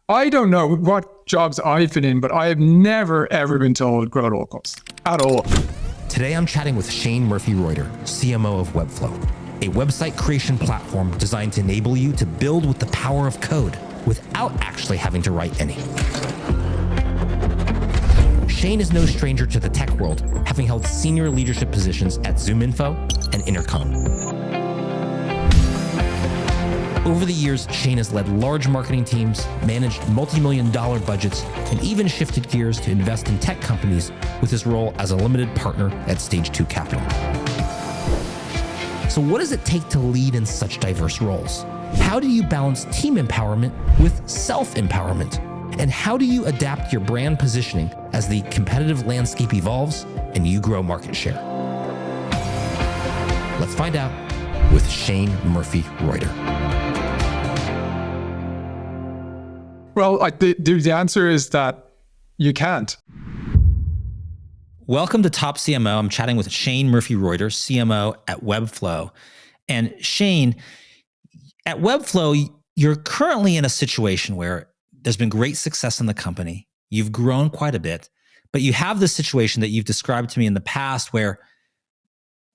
I don't know what jobs I've been in, but I have never, ever been told grow at all costs, at all. Today, I'm chatting with Shane Murphy-Reuter, CMO of Webflow, a website creation platform designed to enable you to build with the power of code without actually having to write any. Shane is no stranger to the tech world, having held senior leadership positions at ZoomInfo and Intercom. Over the years, Shane has led large marketing teams, managed multi-million-dollar budgets, and even shifted gears to invest in tech companies with his role as a limited partner at Stage 2 Capital. So what does it take to lead in such diverse roles? How do you balance team empowerment with self-empowerment? And how do you adapt your brand positioning as the competitive landscape evolves and you grow market share? Let's find out with Shane Murphy-Reuter. Well, the answer is that you can't. Welcome to Top CMO. I'm chatting with Shane Murphy-Reuter, CMO at Webflow. And Shane, at Webflow, you're currently in a situation where there's been great success in the company. You've grown quite a bit, but you have this situation that you've described to me in the past where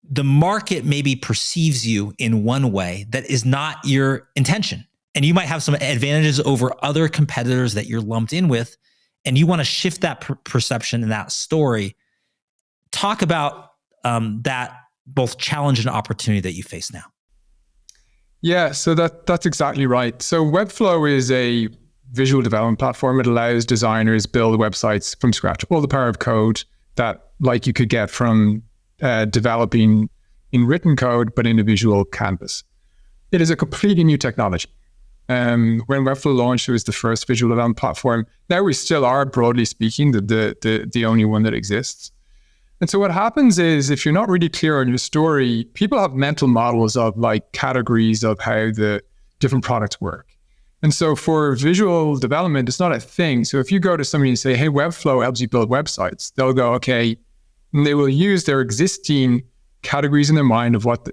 the market maybe perceives you in one way that is not your intention. And you might have some advantages over other competitors that you're lumped in with, and you want to shift that perception and that story. Talk about that both challenge and opportunity that you face now. Yeah, so that's exactly right. So Webflow is a visual development platform. It allows designers build websites from scratch, all the power of code that like you could get from developing in written code, but in a visual canvas. It is a completely new technology. When Webflow launched, it was the first visual development platform. Now we still are, broadly speaking, the only one that exists. And so what happens is, if you're not really clear on your story, people have mental models of like categories of how the different products work. And so for visual development, it's not a thing. So if you go to somebody and say, hey, Webflow helps you build websites, they'll go, okay, and they will use their existing categories in their mind of what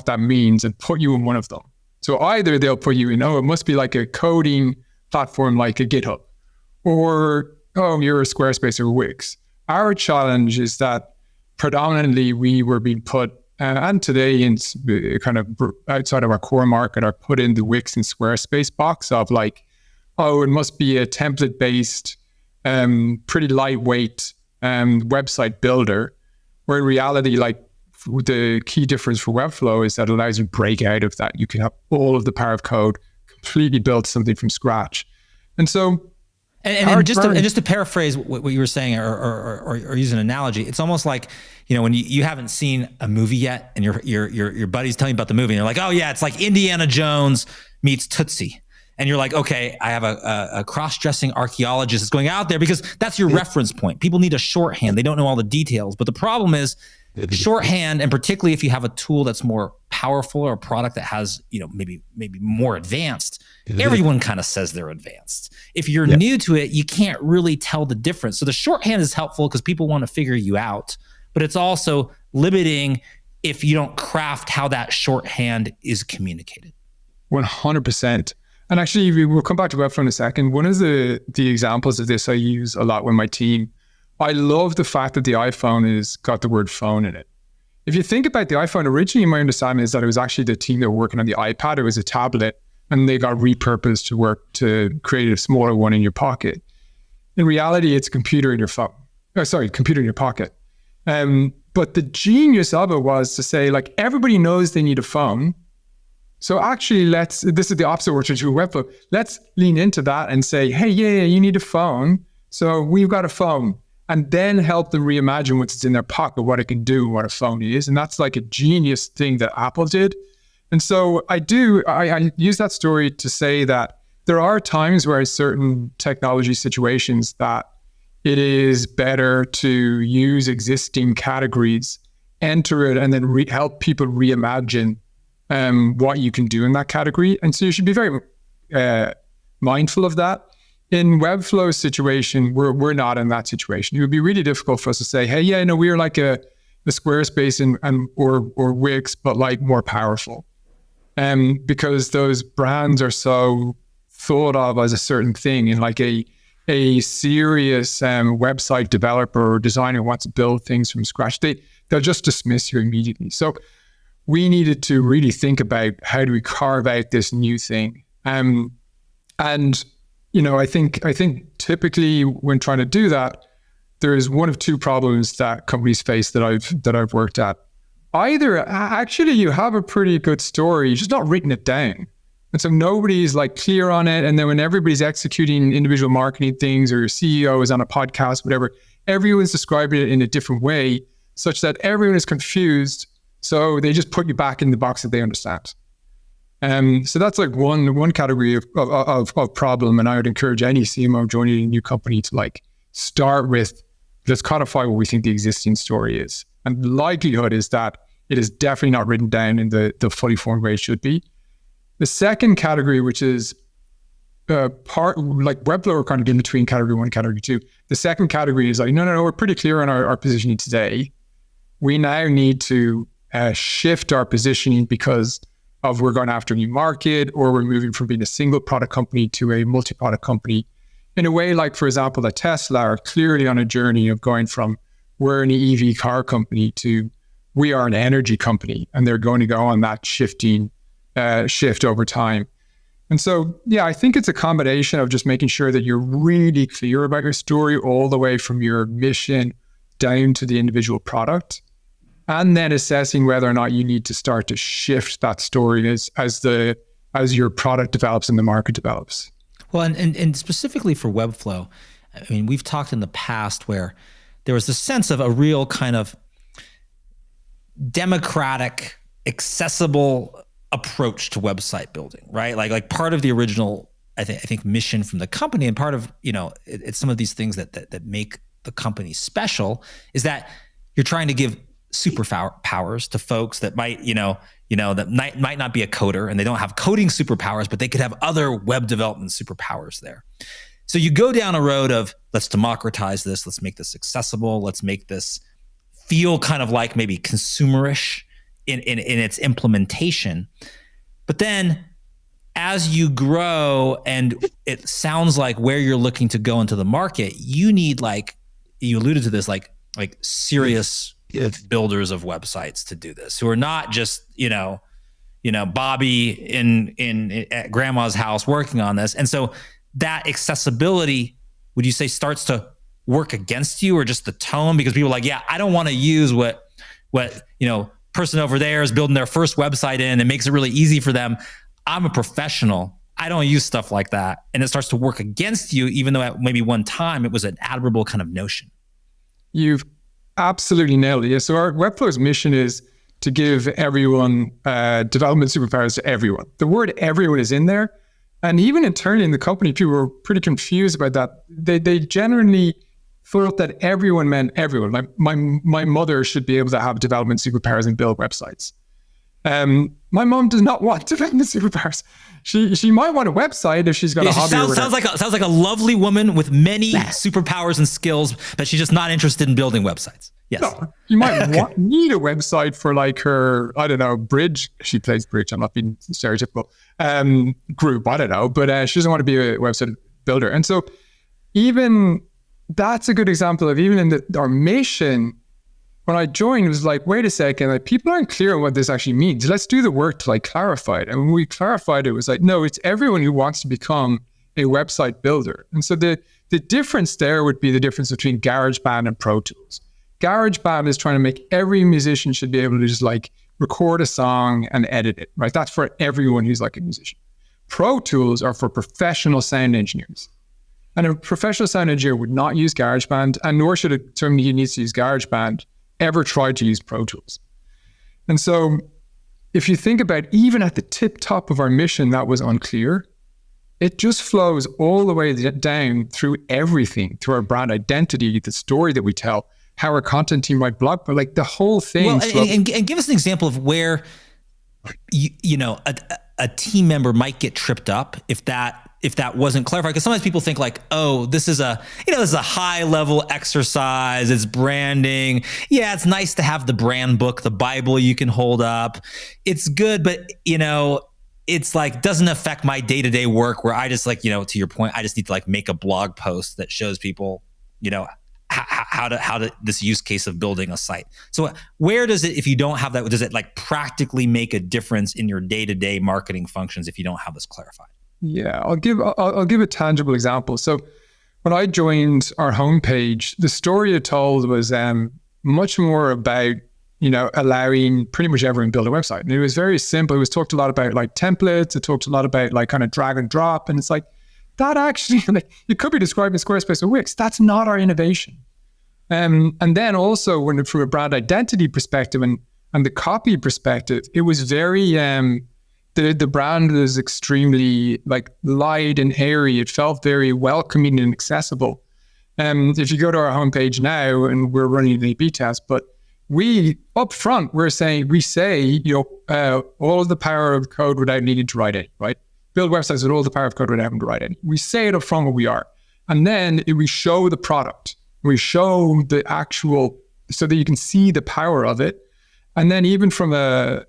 that means and put you in one of them. So either they'll put you in, oh, it must be like a coding platform like a GitHub, or, oh, you're a Squarespace or Wix. Our challenge is that predominantly we were being put, and today in kind of outside of our core market, are put in the Wix and Squarespace box of like, oh, it must be a template-based, pretty lightweight website builder, where in reality, like, the key difference for Webflow is that it allows you to break out of that. You can have all of the power of code, completely build something from scratch. And so, and just to paraphrase what you were saying, or use an analogy, it's almost like, when you haven't seen a movie yet, and your buddy's telling you about the movie, and you're like, oh yeah, it's like Indiana Jones meets Tootsie. And you're like, okay, I have a cross-dressing archaeologist that's going out there, because that's your reference point. People need a shorthand. They don't know all the details. But the problem is, shorthand, and particularly if you have a tool that's more powerful or a product that has, maybe more advanced, everyone kind of says they're advanced. If you're new to it, you can't really tell the difference. So the shorthand is helpful because people want to figure you out, but it's also limiting if you don't craft how that shorthand is communicated. 100%. And actually, we'll come back to Webflow in a second. One of the examples of this I use a lot with my team. I love the fact that the iPhone has got the word phone in it. If you think about the iPhone, originally my understanding is that it was actually the team that were working on the iPad. It was a tablet, and they got repurposed to work to create a smaller one in your pocket. In reality, it's a computer in your phone. Computer in your pocket. But the genius of it was to say, like, everybody knows they need a phone. So actually, this is the opposite we're trying to do with Webflow. Let's lean into that and say, hey, yeah, you need a phone. So we've got a phone. And then help them reimagine what's in their pocket, what it can do, what a phone is. And that's like a genius thing that Apple did. And so I use that story to say that there are times where certain technology situations that it is better to use existing categories, enter it, and then help people reimagine what you can do in that category. And so you should be very mindful of that. In Webflow's situation, we're not in that situation. It would be really difficult for us to say, hey, yeah, no, we're like a Squarespace or Wix, but like more powerful. Because those brands are so thought of as a certain thing, and like a serious website developer or designer wants to build things from scratch, they'll just dismiss you immediately. So we needed to really think about how do we carve out this new thing. And I think typically when trying to do that, there is one of two problems that companies face that I've worked at. Either actually you have a pretty good story, you've just not written it down. And so nobody's like clear on it. And then when everybody's executing individual marketing things, or your CEO is on a podcast, whatever, everyone's describing it in a different way such that everyone is confused. So they just put you back in the box that they understand. So that's like one category of problem. And I would encourage any CMO joining a new company to like start with, let's codify what we think the existing story is. And the likelihood is that it is definitely not written down in the fully formed way it should be. The second category, which is part like Webflow, are kind of in between category 1 and category 2. The second category is like, no, we're pretty clear on our positioning today. We now need to shift our positioning because of we're going after a new market, or we're moving from being a single product company to a multi-product company. In a way, like, for example, that Tesla are clearly on a journey of going from we're an EV car company to we are an energy company, and they're going to go on that shift over time. And so, yeah, I think it's a combination of just making sure that you're really clear about your story all the way from your mission down to the individual product, and then assessing whether or not you need to start to shift that story as your product develops and the market develops. Well, and specifically for Webflow, I mean, we've talked in the past where there was a sense of a real kind of democratic, accessible approach to website building, right? Like part of the original, I think mission from the company, and part of, it's some of these things that make the company special, is that you're trying to give superpowers to folks that might, that might not be a coder, and they don't have coding superpowers, but they could have other web development superpowers there. So you go down a road of, let's democratize this, let's make this accessible, let's make this feel kind of like maybe consumerish in its implementation. But then as you grow, and it sounds like where you're looking to go into the market, you need, like you alluded to this, like serious builders of websites to do this, who are not just, Bobby at grandma's house working on this. And so that accessibility, would you say, starts to work against you, or just the tone? Because people are like, yeah, I don't want to use what person over there is building their first website in. It makes it really easy for them. I'm a professional. I don't use stuff like that. And it starts to work against you, even though at maybe one time it was an admirable kind of notion. You've absolutely nailed it. Yeah. So our Webflow's mission is to give everyone development superpowers to everyone. The word everyone is in there. And even internally in the company, people were pretty confused about that. They generally thought that everyone meant everyone. Like my mother should be able to have development superpowers and build websites. My mom does not want development superpowers. She might want a website if she's got a hobby. Sounds like a lovely woman with many superpowers and skills, but she's just not interested in building websites. Yes. No, you might need a website for like her, I don't know, bridge. She plays bridge. I'm not being stereotypical. Group, I don't know, but she doesn't want to be a website builder. And so even that's a good example of, even in our mission, when I joined, it was like, wait a second, like, people aren't clear on what this actually means. Let's do the work to like clarify it. And when we clarified it, it was like, no, it's everyone who wants to become a website builder. And so the difference there would be the difference between GarageBand and Pro Tools. GarageBand is trying to make every musician should be able to just like record a song and edit it, right? That's for everyone who's like a musician. Pro Tools are for professional sound engineers. And a professional sound engineer would not use GarageBand, and nor should somebody who needs to use GarageBand ever try to use Pro Tools. And so if you think about, even at the tip top of our mission, that was unclear. It just flows all the way down through everything, through our brand identity, the story that we tell, how our content team write blog, but like the whole thing. Well, and give us an example of where a team member might get tripped up if that wasn't clarified. Because sometimes people think like, oh, this is a high level exercise. It's branding. Yeah, it's nice to have the brand book, the Bible you can hold up. It's good, but it's like, doesn't affect my day-to-day work where I just like, to your point, I just need to like make a blog post that shows people, how to this use case of building a site. So where does it, if you don't have that, does it like practically make a difference in your day-to-day marketing functions if you don't have this clarified? Yeah, I'll give a tangible example. So when I joined our homepage, the story it told was much more about, allowing pretty much everyone to build a website. And it was very simple. It was talked a lot about like templates. It talked a lot about like kind of drag and drop. And it's like, that actually, like, you could be describing Squarespace or Wix. That's not our innovation. And then also from a brand identity perspective and the copy perspective, it was very, the brand was extremely like light and airy. It felt very welcoming and accessible. If you go to our homepage now, and we're running an A/B test, but we up front, we say, all of the power of code without needing to write any, right? Build websites with all the power of code without having to write any. We say it up front what we are. And then we show the product. We show the actual, so that you can see the power of it. And then even from a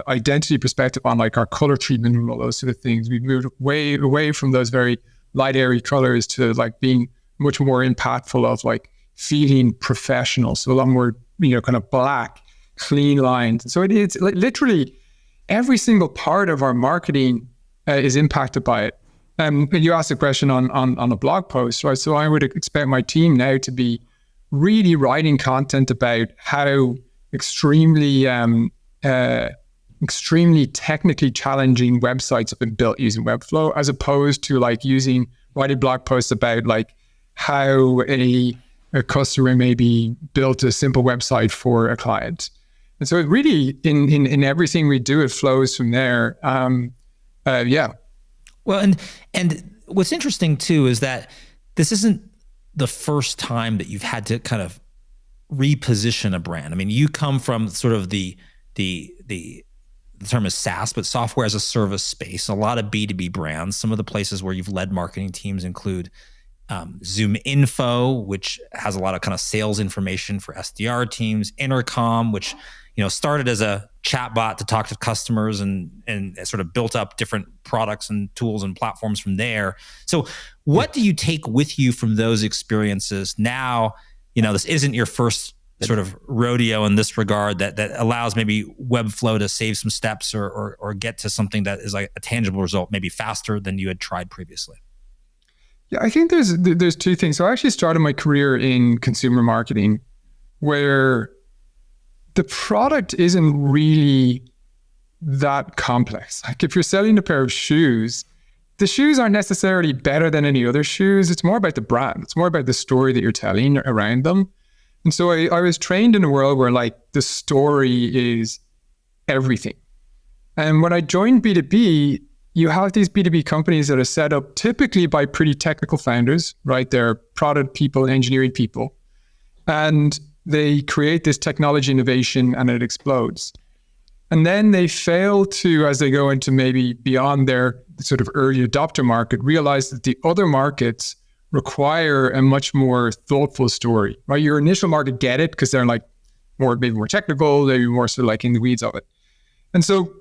identity perspective on like our color treatment and all those sort of things, we've moved way away from those very light, airy colors to like being much more impactful of like feeling professional. So a lot more, kind of black, clean lines. So it's literally every single part of our marketing is impacted by it. You asked a question on a blog post, right? So I would expect my team now to be really writing content about how extremely technically challenging websites have been built using Webflow, as opposed to like writing blog posts about like how a customer maybe built a simple website for a client. And so it really, in everything we do, it flows from there. Yeah. Well, and what's interesting too is that this isn't the first time that you've had to kind of reposition a brand. I mean, you come from sort of the term is SaaS, but software as a service space. A lot of B2B brands. Some of the places where you've led marketing teams include ZoomInfo, which has a lot of kind of sales information for SDR teams. Intercom, which started as a chatbot to talk to customers and sort of built up different products and tools and platforms from there. So what do you take with you from those experiences now? This isn't your first sort of rodeo in this regard that allows maybe Webflow to save some steps or get to something that is like a tangible result, maybe faster than you had tried previously. Yeah, I think there's two things. So I actually started my career in consumer marketing, where the product isn't really that complex. Like if you're selling a pair of shoes, the shoes aren't necessarily better than any other shoes. It's more about the brand. It's more about the story that you're telling around them. And so I was trained in a world where like the story is everything. And when I joined B2B, you have these B2B companies that are set up typically by pretty technical founders, right? They're product people, engineering people. And they create this technology innovation and it explodes. And then they fail to, as they go into maybe beyond their sort of early adopter market, realize that the other markets require a much more thoughtful story, right? Your initial market get it because they're like maybe more technical, maybe more sort of like in the weeds of it. And so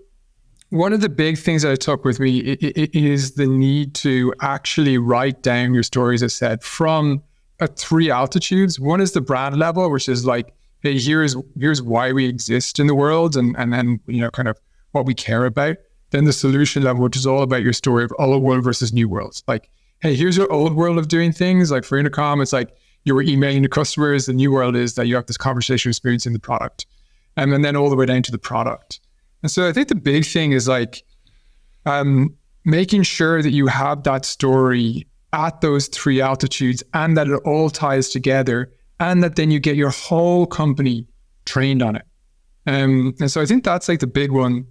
one of the big things that I took with me is the need to actually write down your stories, as I said, from three altitudes. One is the brand level, which is like, hey, here's why we exist in the world, and then kind of what we care about. Then the solution level, which is all about your story of old world versus new worlds. Like, hey, here's your old world of doing things. Like for Intercom, it's like you were emailing the customers. The new world is that you have this conversation experience in the product, and then all the way down to the product. And so I think the big thing is like making sure that you have that story at those three altitudes and that it all ties together and that then you get your whole company trained on it. And so I think that's like the big one.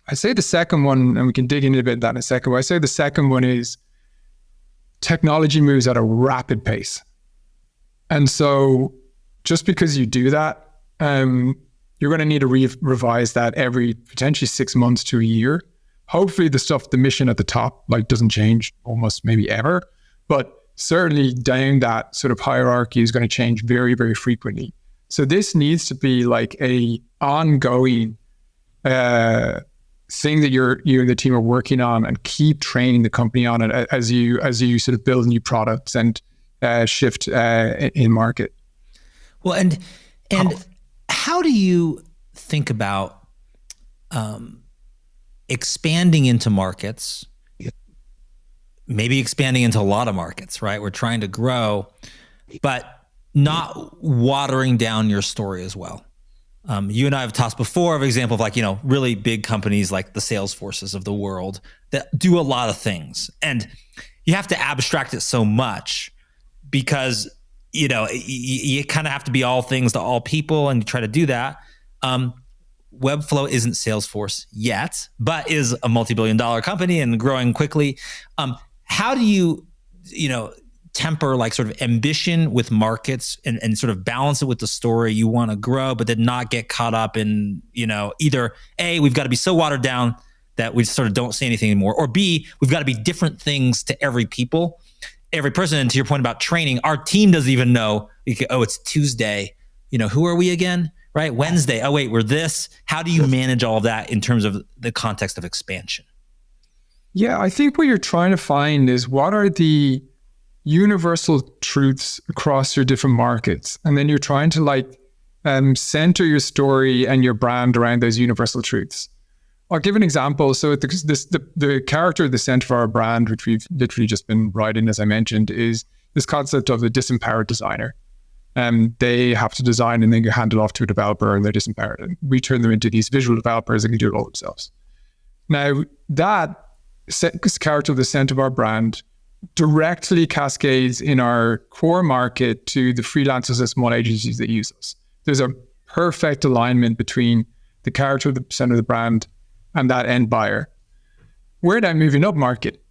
I say the second one, and we can dig into a bit of that in a second, but I say the second one is technology moves at a rapid pace. And so just because you do that, you're going to need to revise that every potentially 6 months to a year. Hopefully the mission at the top like doesn't change almost maybe ever, but certainly down that sort of hierarchy is going to change very, very frequently. So this needs to be like a ongoing thing that you and the team are working on, and keep training the company on it as you sort of build new products and shift in market. Well, and how do you think about expanding into markets? Maybe expanding into a lot of markets, right? We're trying to grow, but not watering down your story as well. You and I have tossed before of example of like, really big companies like the Salesforces of the world that do a lot of things. And you have to abstract it so much because, you kind of have to be all things to all people, and you try to do that. Webflow isn't Salesforce yet, but is a multi-billion-dollar company and growing quickly. How do you, temper like sort of ambition with markets and sort of balance it with the story you want to grow, but then not get caught up in, either A, we've got to be so watered down that we sort of don't say anything anymore, or B, we've got to be different things to every person. And to your point about training, our team doesn't even know, it's Tuesday, who are we again? Right? Wednesday. Oh, wait, we're this. How do you manage all of that in terms of the context of expansion? Yeah, I think what you're trying to find is what are the universal truths across your different markets. And then you're trying to center your story and your brand around those universal truths. I'll give an example. So the character at the center of our brand, which we've literally just been writing, as I mentioned, is this concept of the disempowered designer. They have to design and then you hand it off to a developer and they're disempowered. And we turn them into these visual developers that can do it all themselves. Now, that character at the center of our brand directly cascades in our core market to the freelancers and small agencies that use us. There's a perfect alignment between the character at the center of the brand and that end buyer. We're now moving up market.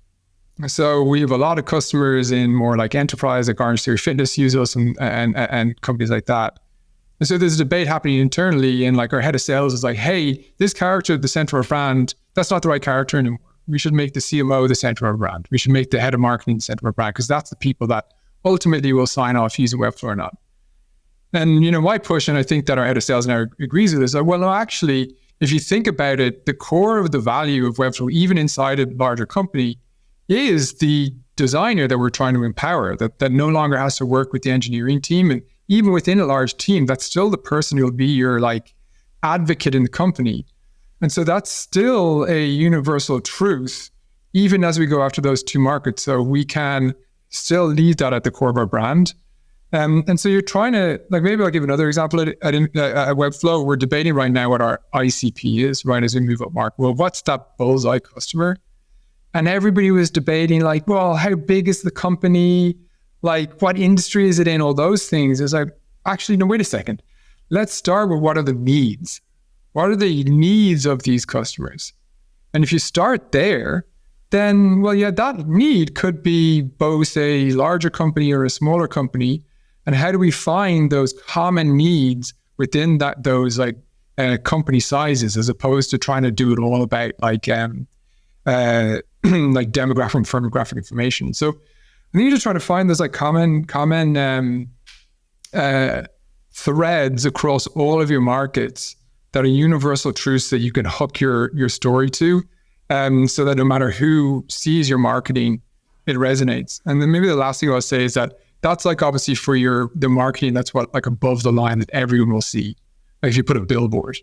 So we have a lot of customers in more like enterprise, like Orange Theory Fitness use us and companies like that. And so there's a debate happening internally, and like our head of sales is like, hey, this character at the center of our brand, that's not the right character anymore. We should make the CMO the center of our brand. We should make the head of marketing the center of our brand, because that's the people that ultimately will sign off using Webflow or not. And, my push, and I think that our head of sales now agrees with this, like, well, no, actually, if you think about it, the core of the value of Webflow, even inside a larger company, is the designer that we're trying to empower, that no longer has to work with the engineering team. And even within a large team, that's still the person who'll be your advocate in the company. And so that's still a universal truth, even as we go after those two markets. So we can still leave that at the core of our brand. And so you're trying to, maybe I'll give another example at Webflow. We're debating right now what our ICP is, right, as we move up market. Well, what's that bullseye customer? And everybody was debating well, how big is the company? What industry is it in? All those things. It's actually, no, wait a second. Let's start with what are the needs? What are the needs of these customers? And if you start there, then, well, yeah, that need could be both a larger company or a smaller company. And how do we find those common needs within those company sizes, as opposed to trying to do it all about demographic and firmographic information? So I think you're just trying to find those common threads across all of your markets that are universal truths that you can hook your story to, so that no matter who sees your marketing, it resonates. And then maybe the last thing I'll say is that that's obviously for the marketing, that's what above the line that everyone will see. If you put a billboard.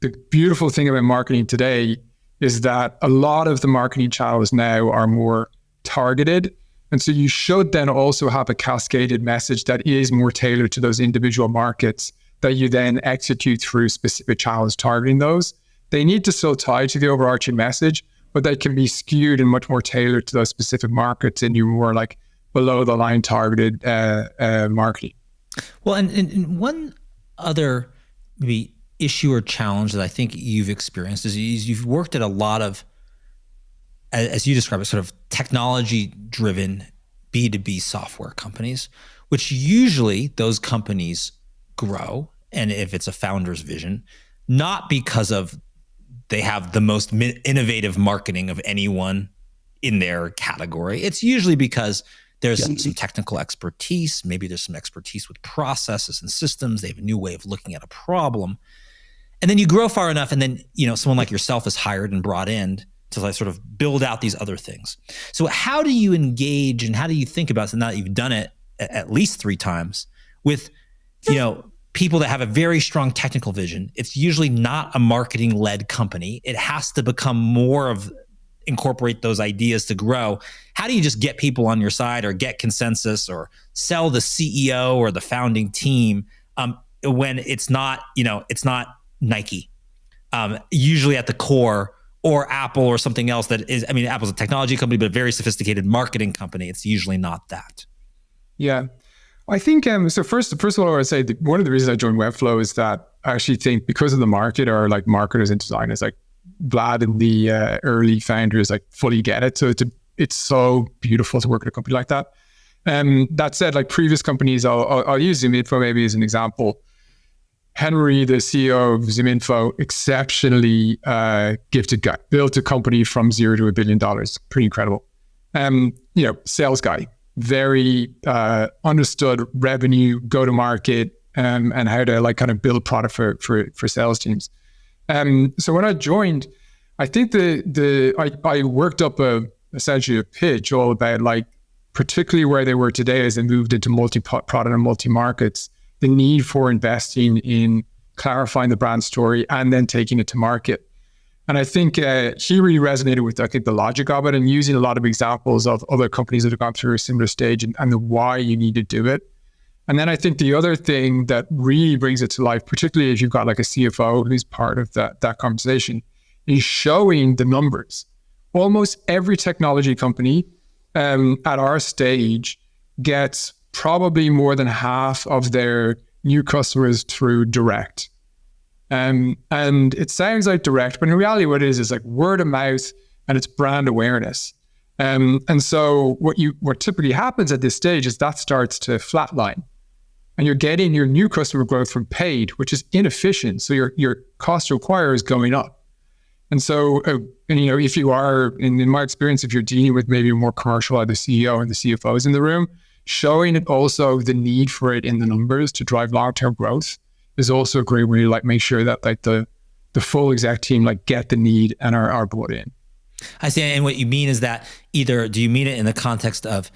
The beautiful thing about marketing today is that a lot of the marketing channels now are more targeted. And so you should then also have a cascaded message that is more tailored to those individual markets that you then execute through specific channels targeting those. They need to still tie to the overarching message, but they can be skewed and much more tailored to those specific markets in your more below the line targeted marketing. Well, and one other maybe issue or challenge that I think you've experienced is you've worked at a lot of, as you describe it, sort of technology-driven B2B software companies, which usually those companies grow, and if it's a founder's vision, not because of they have the most innovative marketing of anyone in their category. It's usually because there's some technical expertise. Maybe there's some expertise with processes and systems. They have a new way of looking at a problem. And then you grow far enough, and then, someone like yourself is hired and brought in to like sort of build out these other things. So how do you engage and how do you think about it, now that you've done it at least 3 times with, people that have a very strong technical vision? It's usually not a marketing-led company. It has to become more of incorporate those ideas to grow. How do you just get people on your side or get consensus or sell the CEO or the founding team when it's not Nike, usually at the core, or Apple or something else that is, Apple's a technology company, but a very sophisticated marketing company. It's usually not that. Yeah. I think, so first of all, I would say that one of the reasons I joined Webflow is that I actually think because of the market, or like marketers and designers, like Vlad and the early founders, like fully get it. So it's so beautiful to work at a company like that. That said, like previous companies, I'll use ZoomInfo maybe as an example. Henry, the CEO of ZoomInfo, exceptionally gifted guy, built a company from $0 to $1 billion. Pretty incredible. Sales guy, very understood revenue, go to market, and how to like kind of build product for sales teams. So when I joined, I think I worked up essentially a pitch all about like, particularly where they were today as they moved into multi-product and multi-markets, the need for investing in clarifying the brand story and then taking it to market. And I think he really resonated with, I think, the logic of it, and using a lot of examples of other companies that have gone through a similar stage and the why you need to do it. And then I think the other thing that really brings it to life, particularly if you've got like a CFO who's part of that conversation, is showing the numbers. Almost every technology company at our stage gets probably more than half of their new customers through direct. And it sounds like direct, but in reality what it is like word of mouth, and it's brand awareness. And so what typically happens at this stage is that starts to flatline. And you're getting your new customer growth from paid, which is inefficient. So your cost to acquire is going up. And so, if you are, in my experience, if you're dealing with maybe a more commercial, either CEO and the CFO is in the room, showing it also the need for it in the numbers to drive long-term growth is also a great way to like make sure that like the full exec team like get the need and are bought in. I see. And what you mean is that either do you mean it in the context of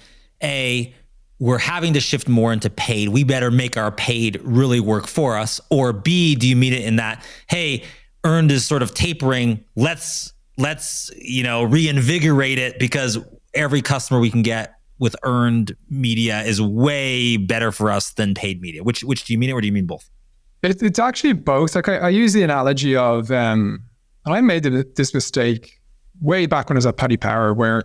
we're having to shift more into paid, we better make our paid really work for us, or B, do you mean it in that, hey, earned is sort of tapering, let's reinvigorate it because every customer we can get with earned media is way better for us than paid media. Which do you mean it, or do you mean both? It's actually both. Like I use the analogy of, and I made this mistake way back when I was at Paddy Power, where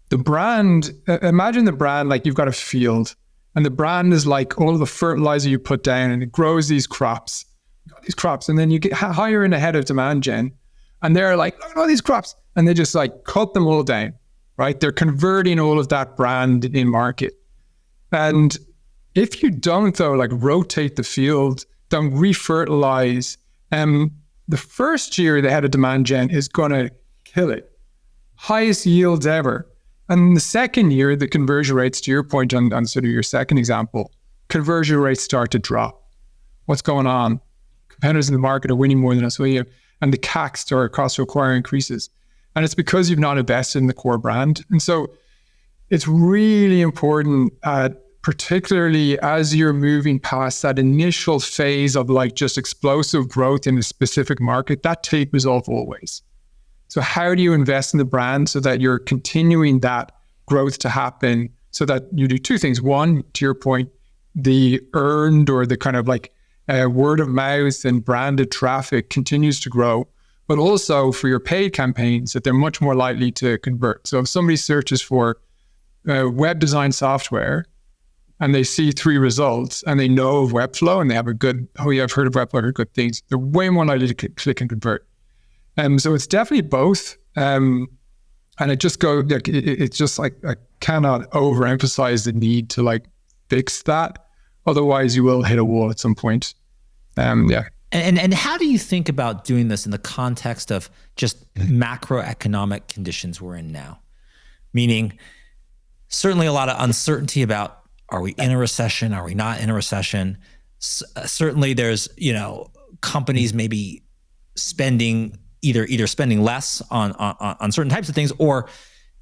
the brand, imagine the brand like you've got a field, and the brand is like all of the fertilizer you put down, and it grows these crops, and then you hire in a head of demand gen, and they're like, look at all these crops, and they just like cut them all down. Right? They're converting all of that brand in market. And if you don't though, like rotate the field, don't refertilize, the first year the head of demand gen is going to kill it. Highest yields ever. And the second year, the conversion rates, to your point on sort of your second example, conversion rates start to drop. What's going on? Competitors in the market are winning more than us, and the CAC, or cost to acquire, increases. And it's because you've not invested in the core brand. And so it's really important, particularly as you're moving past that initial phase of like just explosive growth in a specific market, that tapers off always. So how do you invest in the brand so that you're continuing that growth to happen, so that you do two things? One, to your point, the earned or the kind of like word of mouth and branded traffic continues to grow, but also for your paid campaigns that they're much more likely to convert. So if somebody searches for web design software and they see 3 results and they know of Webflow and they have a good, oh yeah, I've heard of Webflow, I've heard good things, they're way more likely to click and convert. So it's definitely both. And it just goes, like, it's just like, I cannot overemphasize the need to like fix that. Otherwise you will hit a wall at some point. Yeah. And how do you think about doing this in the context of just macroeconomic conditions we're in now? Meaning, certainly a lot of uncertainty about, are we in a recession? Are we not in a recession? Certainly there's, companies maybe spending either spending less on certain types of things, or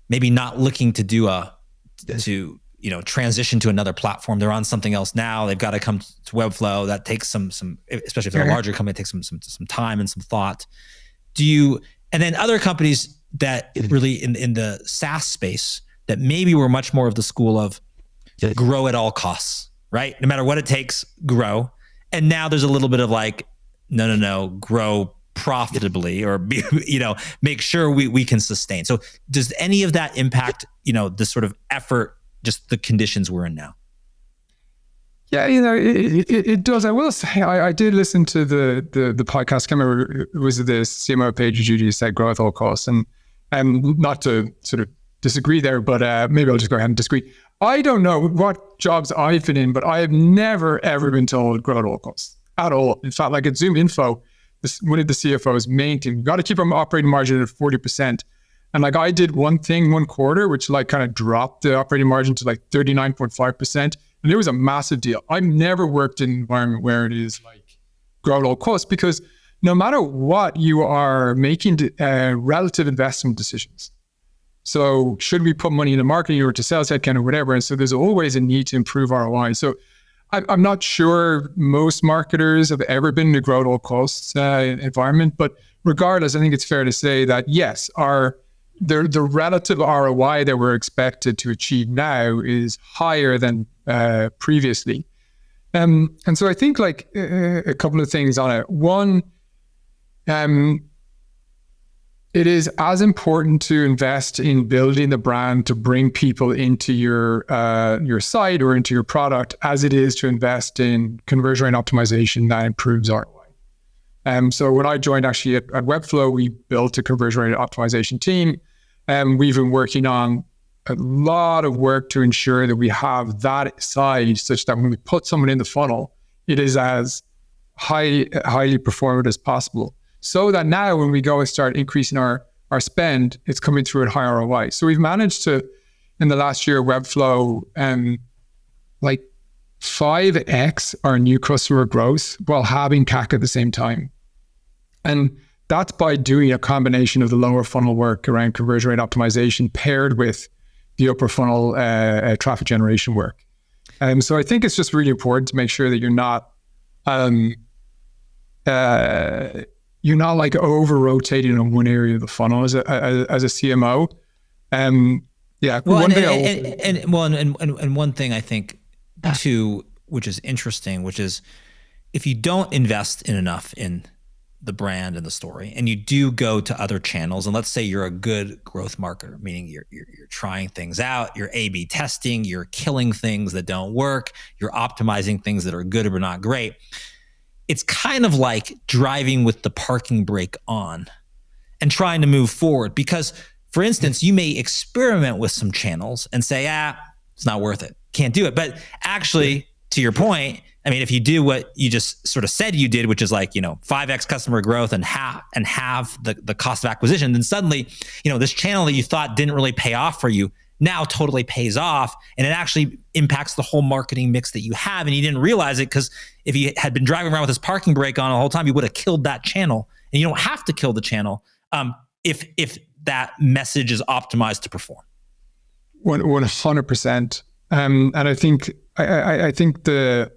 maybe not looking to do transition to another platform. They're on something else now. They've got to come to Webflow. That takes some, especially if they're a larger company, it takes some time and some thought. And then other companies that really in the SaaS space that maybe were much more of the school of grow at all costs, right? No matter what it takes, grow. And now there's a little bit of like, no, grow profitably, or make sure we can sustain. So does any of that impact, this sort of effort, just the conditions we're in now? Yeah, it does. I will say, I did listen to the podcast. I can't remember, it was the CMO page of Judy said grow at all costs, and not to sort of disagree there, but maybe I'll just go ahead and disagree. I don't know what jobs I've been in, but I have never ever been told grow at all costs at all. In fact, like at ZoomInfo, one of the CFO's main team, got to keep our operating margin at 40%. And like I did one thing one quarter, which like kind of dropped the operating margin to like 39.5%. And it was a massive deal. I've never worked in an environment where it is like grow at all costs, because no matter what, you are making relative investment decisions. So should we put money into marketing or to sales headcount or whatever? And so there's always a need to improve ROI. So I'm not sure most marketers have ever been in a grow at all costs environment, but regardless, I think it's fair to say that yes, the relative ROI that we're expected to achieve now is higher than previously. And so I think like a couple of things on it. One, it is as important to invest in building the brand to bring people into your site or into your product as it is to invest in conversion rate optimization that improves ROI. So when I joined actually at Webflow, we built a conversion rate optimization team, and we've been working on a lot of work to ensure that we have that side such that when we put someone in the funnel, it is as highly performant as possible. So that now when we go and start increasing our spend, it's coming through at high ROI. So we've managed to, in the last year, Webflow, like 5x our new customer growth while having CAC at the same time. And that's by doing a combination of the lower funnel work around conversion rate optimization paired with the upper funnel traffic generation work. So I think it's just really important to make sure that you're not like over rotating in one area of the funnel as a CMO. One thing I think too, which is interesting, which is if you don't invest enough in the brand and the story, and you do go to other channels, and let's say you're a good growth marketer, meaning you're trying things out, you're A/B testing, you're killing things that don't work, you're optimizing things that are good but not great. It's kind of like driving with the parking brake on and trying to move forward. Because, for instance, you may experiment with some channels and say, it's not worth it, can't do it. But actually, to your point, I mean, if you do what you just sort of said you did, which is like, 5x customer growth and halve the cost of acquisition, then suddenly, this channel that you thought didn't really pay off for you now totally pays off, and it actually impacts the whole marketing mix that you have, and you didn't realize it because if you had been driving around with this parking brake on the whole time, you would have killed that channel. And you don't have to kill the channel if that message is optimized to perform. 100%. And I think the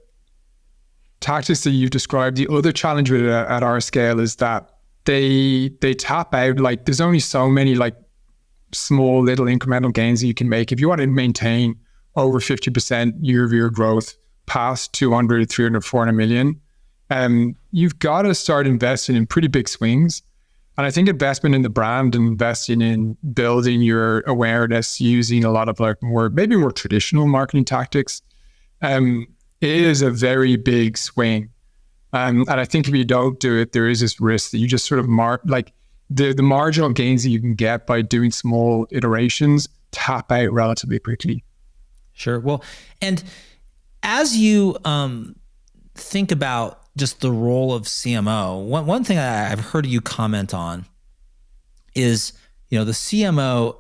tactics that you've described, the other challenge with it at our scale is that they tap out. Like there's only so many like small little incremental gains that you can make. If you want to maintain over 50% year-over-year growth past 200, 300, 400 million, you've got to start investing in pretty big swings. And I think investment in the brand and investing in building your awareness using a lot of like maybe more traditional marketing tactics, it is a very big swing. And I think if you don't do it, there is this risk that you just sort of the marginal gains that you can get by doing small iterations tap out relatively quickly. Sure. Well, and as you think about just the role of CMO, one thing I've heard you comment on is, the CMO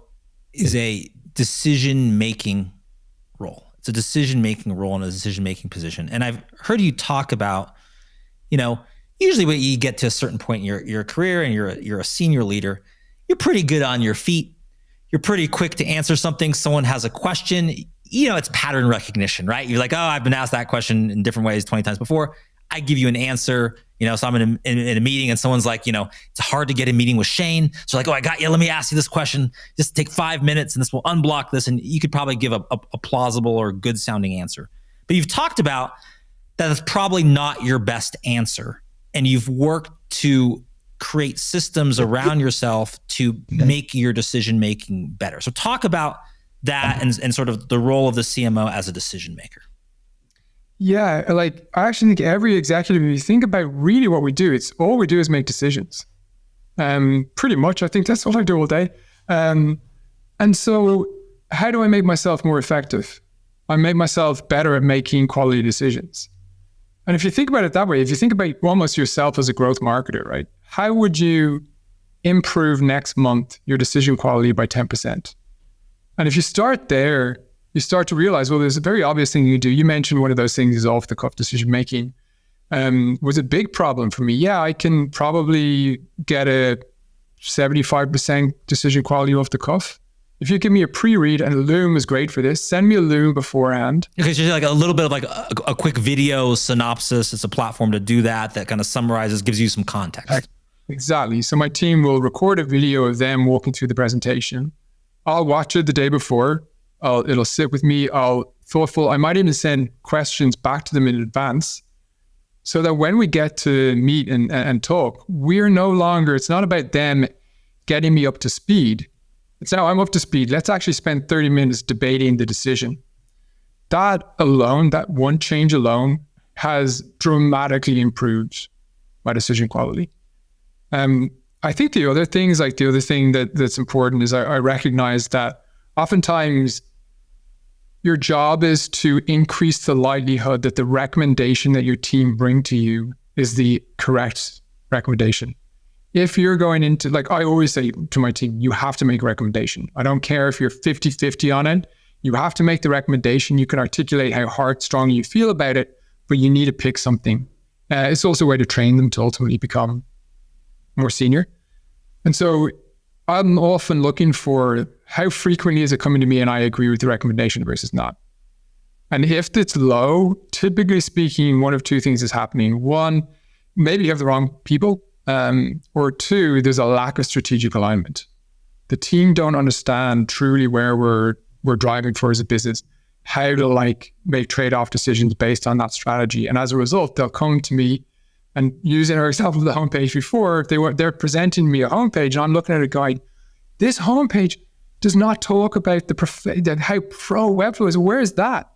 is a decision-making role. It's a decision-making role and a decision-making position. And I've heard you talk about, usually when you get to a certain point in your career and you're a senior leader, you're pretty good on your feet. You're pretty quick to answer something. Someone has a question, it's pattern recognition, right? You're like, oh, I've been asked that question in different ways 20 times before. I give you an answer, so I'm in a meeting and someone's like, it's hard to get a meeting with Shane. So like, oh, I got you. Let me ask you this question. Just take 5 minutes and this will unblock this. And you could probably give a plausible or good sounding answer. But you've talked about that is probably not your best answer. And you've worked to create systems around yourself to make your decision-making better. So talk about that and sort of the role of the CMO as a decision maker. Yeah, I actually think every executive, if you think about really what we do, it's all we do is make decisions. Pretty much, I think that's what I do all day. And so how do I make myself more effective? I make myself better at making quality decisions. And if you think about it that way, if you think about almost yourself as a growth marketer, right? How would you improve next month your decision quality by 10%? And if you start there, you start to realize, well, there's a very obvious thing you do. You mentioned one of those things is off-the-cuff decision making. Was a big problem for me. Yeah, I can probably get a 75% decision quality off the cuff. If you give me a pre-read, and Loom is great for this, send me a Loom beforehand. Okay, so like a little bit of like a quick video synopsis. It's a platform to do that kind of summarizes, gives you some context. Exactly. So my team will record a video of them walking through the presentation. I'll watch it the day before. It'll sit with me. I might even send questions back to them in advance so that when we get to meet and talk, we're no longer, it's not about them getting me up to speed. It's now I'm up to speed. Let's actually spend 30 minutes debating the decision. That alone, that one change alone has dramatically improved my decision quality. I think the other thing that's important is I recognize that oftentimes your job is to increase the likelihood that the recommendation that your team bring to you is the correct recommendation. If you're going into, like I always say to my team, you have to make a recommendation. I don't care if you're 50-50 on it. You have to make the recommendation. You can articulate how strong you feel about it, but you need to pick something. It's also a way to train them to ultimately become more senior. And so I'm often looking for how frequently is it coming to me and I agree with the recommendation versus not. And if it's low, typically speaking, one of two things is happening. One, maybe you have the wrong people, or two, there's a lack of strategic alignment. The team don't understand truly where we're driving for as a business, how to make trade-off decisions based on that strategy. And as a result, they'll come to me. And using our example of the homepage before, they're presenting me a homepage and I'm looking at it going, this homepage does not talk about how pro Webflow is. Where is that?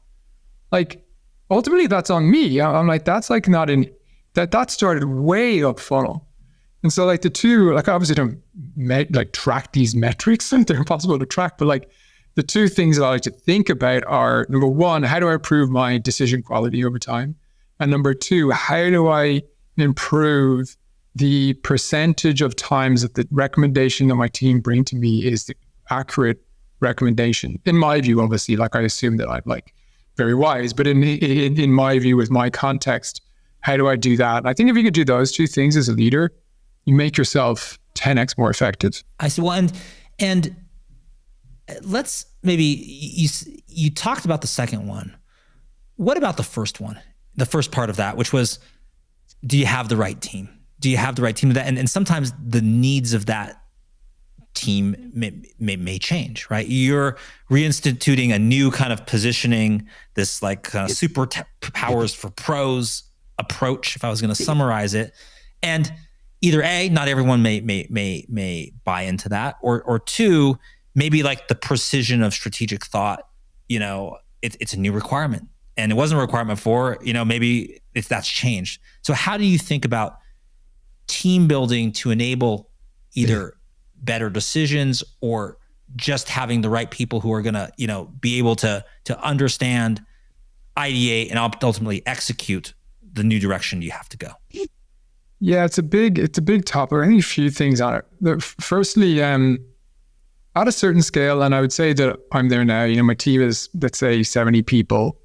Ultimately that's on me. I'm like, that's not in, that started way up funnel. And so the two, obviously don't track these metrics. They're impossible to track, but the two things that I like to think about are, number one, how do I improve my decision quality over time? And number two, how do I improve the percentage of times that the recommendation that my team bring to me is the accurate recommendation? In my view, obviously, I assume that I'm very wise, but in my view, with my context, how do I do that? And I think if you could do those two things as a leader, you make yourself 10x more effective. I see. Well, and let's maybe, you talked about the second one. What about the first one? The first part of that, which was, do you have the right team? Do you have the right team to that? And sometimes the needs of that team may change, right? You're reinstituting a new kind of positioning, this kind of super powers for pros approach, if I was going to summarize it. And either A, not everyone may buy into that, or two, maybe the precision of strategic thought, it's a new requirement. And it wasn't a requirement for, maybe if that's changed. So how do you think about team building to enable either better decisions or just having the right people who are going to, be able to understand, ideate, and ultimately execute the new direction you have to go? Yeah, it's a big topic. I think a few things on it. Firstly, at a certain scale, and I would say that I'm there now, my team is, let's say, 70 people.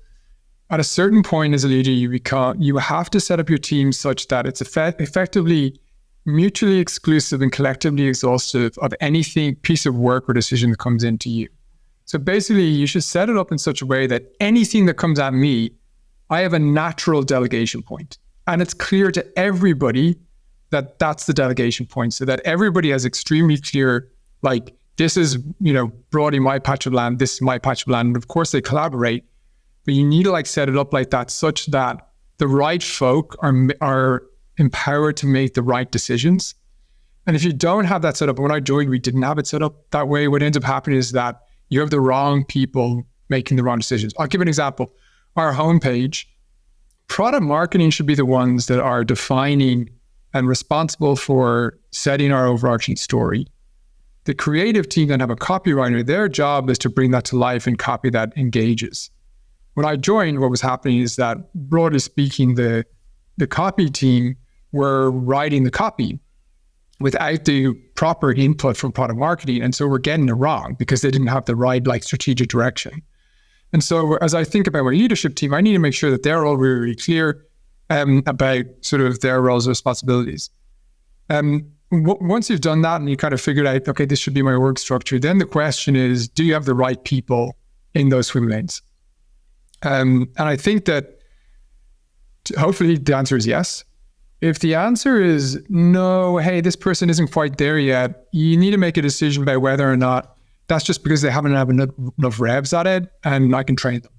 at a certain point as a leader, you have to set up your team such that it's effectively mutually exclusive and collectively exhaustive of anything, piece of work or decision that comes into you. So basically, you should set it up in such a way that anything that comes at me, I have a natural delegation point. And it's clear to everybody that that's the delegation point, so that everybody has extremely clear, like, this is, broadly my patch of land, this is my patch of land. And of course, they collaborate, but you need to like set it up like that such that the right folk are empowered to make the right decisions. And if you don't have that set up, when I joined, we didn't have it set up that way. What ends up happening is that you have the wrong people making the wrong decisions. I'll give an example. Our homepage, product marketing should be the ones that are defining and responsible for setting our overarching story. The creative team then have a copywriter. Their job is to bring that to life and copy that engages. When I joined, what was happening is that, broadly speaking, the copy team were writing the copy without the proper input from product marketing. And so we're getting it wrong because they didn't have the right strategic direction. And so as I think about my leadership team, I need to make sure that they're all really, really clear about sort of their roles and responsibilities. Once you've done that and you kind of figured out, okay, this should be my org structure, then the question is, do you have the right people in those swim lanes? And I think that hopefully the answer is yes. If the answer is no, hey, this person isn't quite there yet, you need to make a decision about whether or not that's just because they haven't had enough revs at it and I can train them.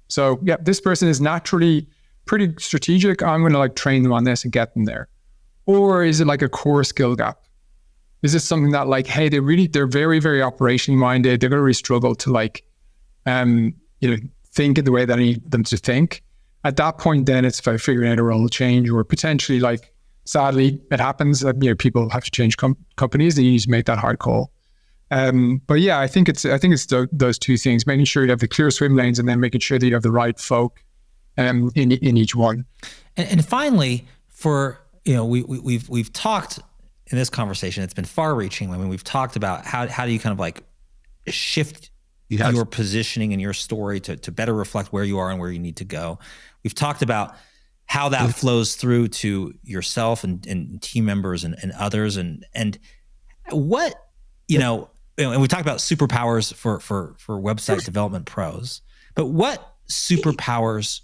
So yeah, this person is naturally pretty strategic. I'm going to train them on this and get them there. Or is it like a core skill gap? Is it something that hey, they're very, very operationally minded. They're going to really struggle to think in the way that I need them to think. At that point, then it's about figuring out a role change, or potentially, sadly, it happens that people have to change companies, and you need to make that hard call. But yeah, I think it's those two things: making sure you have the clear swim lanes, and then making sure that you have the right folk in each one. And finally, we've talked in this conversation. It's been far-reaching. I mean, we've talked about how do you kind of shift your positioning and your story to better reflect where you are and where you need to go. We've talked about how that flows through to yourself and team members and others, and what, and we talked about superpowers for website development pros, but what superpowers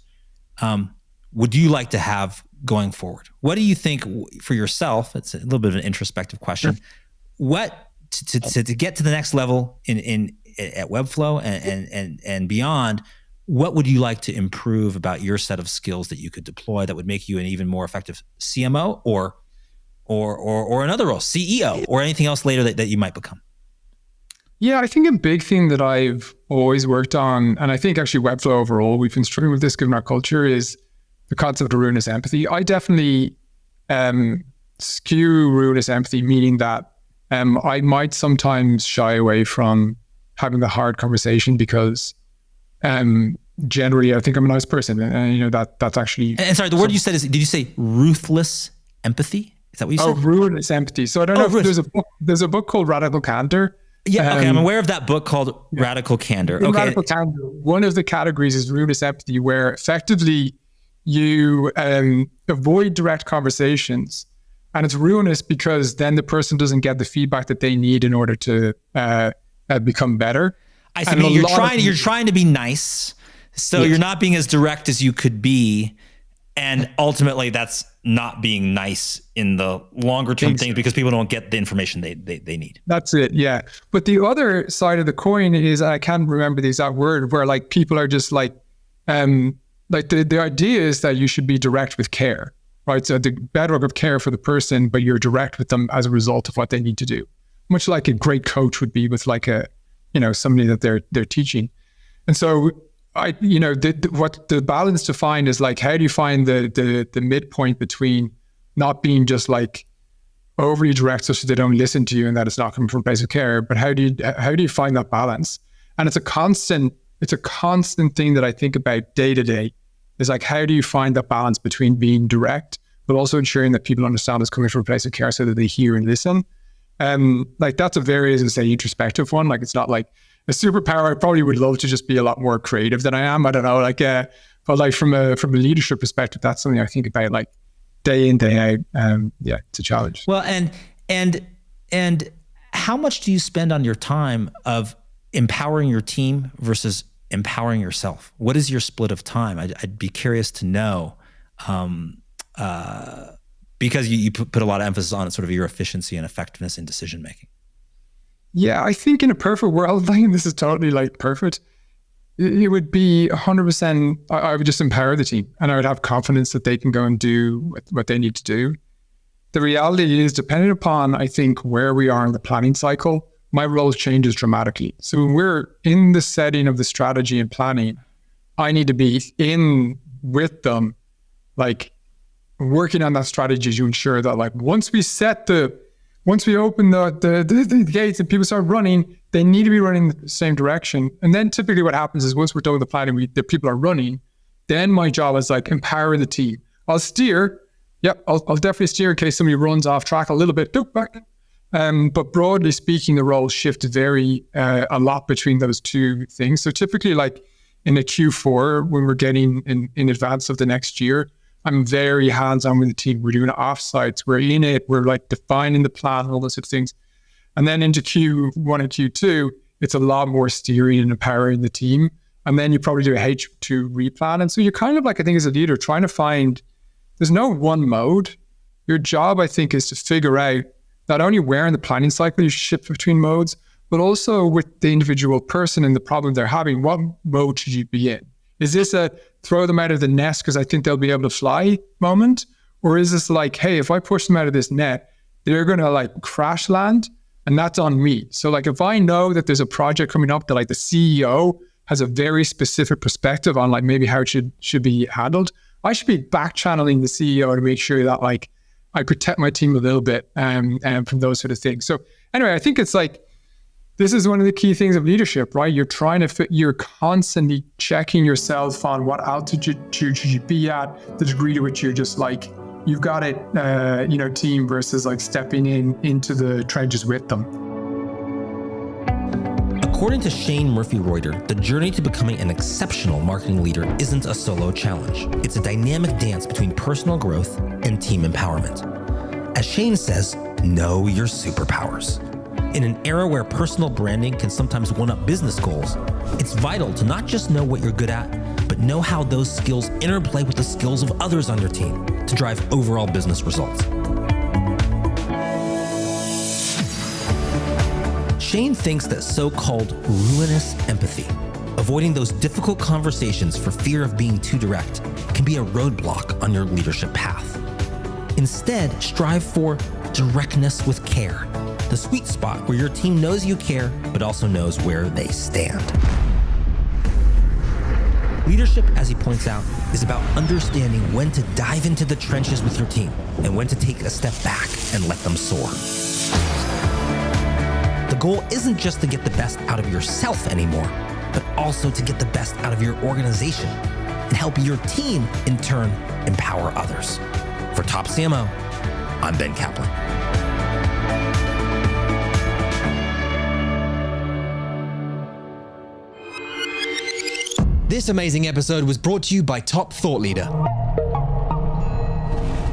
would you like to have going forward? What do you think for yourself? It's a little bit of an introspective question. Sure. What to get to the next level at Webflow and beyond, what would you like to improve about your set of skills that you could deploy that would make you an even more effective CMO or another role, CEO, or anything else later that you might become? Yeah, I think a big thing that I've always worked on, and I think actually Webflow overall, we've been struggling with this given our culture, is the concept of ruinous empathy. I definitely skew ruinous empathy, meaning that I might sometimes shy away from having the hard conversation because generally I think I'm a nice person, and that's actually. And sorry, the word you said did you say ruthless empathy? Is that what you said? Oh, ruinous empathy. So I don't know if there's a book called Radical Candor. Yeah, okay, I'm aware of that book called Radical Candor. Okay. Radical Candor, one of the categories is ruinous empathy, where effectively you avoid direct conversations, and it's ruinous because then the person doesn't get the feedback that they need in order to become better. I see. You're trying to be nice, so you're not being as direct as you could be, and ultimately that's not being nice in the longer term things because people don't get the information they need. That's it, yeah. But the other side of the coin is, I can't remember the exact word, where people are just the idea is that you should be direct with care, right? So the bedrock of care for the person, but you're direct with them as a result of what they need to do. Much like a great coach would be with somebody that they're teaching. And so what the balance to find is how do you find the midpoint between not being just overly direct so that they don't listen to you and that it's not coming from a place of care, but how do you find that balance? And it's a constant thing that I think about day to day, is how do you find that balance between being direct but also ensuring that people understand it's coming from a place of care so that they hear and listen. That's a very, as I say, introspective one. It's not a superpower. I probably would love to just be a lot more creative than I am. I don't know, But like from a leadership perspective, that's something I think about like day in, day out. Yeah, it's a challenge. Well, and how much do you spend on your time of empowering your team versus empowering yourself? What is your split of time? I'd be curious to know, because you put a lot of emphasis on sort of your efficiency and effectiveness in decision making. Yeah, I think in a perfect world, like, this is totally like perfect, it would be 100%. I would just empower the team, and I would have confidence that they can go and do what they need to do. The reality is, depending upon, I think, where we are in the planning cycle, my role changes dramatically. So when we're in the setting of the strategy and planning, I need to be in with them, like working on that strategy to ensure that, like, once we open the gates and people start running, they need to be running in the same direction. And then typically what happens is, once we're done with the planning, the people are running, then my job is like empower the team. I'll steer. Yep, I'll definitely steer in case somebody runs off track a little bit. But broadly speaking, the roles shift very a lot between those two things. So typically, like in a Q4, when we're getting in advance of the next year, I'm very hands-on with the team. We're doing offsites. We're in it. We're like defining the plan, all those sort of things. And then into Q1 and Q2, it's a lot more steering and empowering the team. And then you probably do a H2 replan. And so you're kind of like, I think as a leader, trying to find, there's no one mode. Your job, I think, is to figure out not only where in the planning cycle you shift between modes, but also with the individual person and the problem they're having, what mode should you be in? Is this a throw them out of the nest because I think they'll be able to fly moment? Or is this like, hey, if I push them out of this net, they're going to like crash land, and that's on me. So like, if I know that there's a project coming up that like the CEO has a very specific perspective on like maybe how it should be handled, I should be back channeling the CEO to make sure that like I protect my team a little bit from those sort of things. So anyway, I think it's like, this is one of the key things of leadership, right? You're trying to you're constantly checking yourself on what altitude should you be at, the degree to which you're just like, you've got it, team versus like stepping into the trenches with them. According to Shane Murphy-Reuter, the journey to becoming an exceptional marketing leader isn't a solo challenge. It's a dynamic dance between personal growth and team empowerment. As Shane says, know your superpowers. In an era where personal branding can sometimes one-up business goals, it's vital to not just know what you're good at, but know how those skills interplay with the skills of others on your team to drive overall business results. Shane thinks that so-called ruinous empathy, avoiding those difficult conversations for fear of being too direct, can be a roadblock on your leadership path. Instead, strive for directness with care, the sweet spot where your team knows you care, but also knows where they stand. Leadership, as he points out, is about understanding when to dive into the trenches with your team and when to take a step back and let them soar. The goal isn't just to get the best out of yourself anymore, but also to get the best out of your organization and help your team, in turn, empower others. For Top CMO, I'm Ben Kaplan. This amazing episode was brought to you by Top Thought Leader.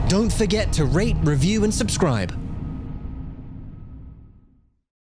Don't forget to rate, review, and subscribe.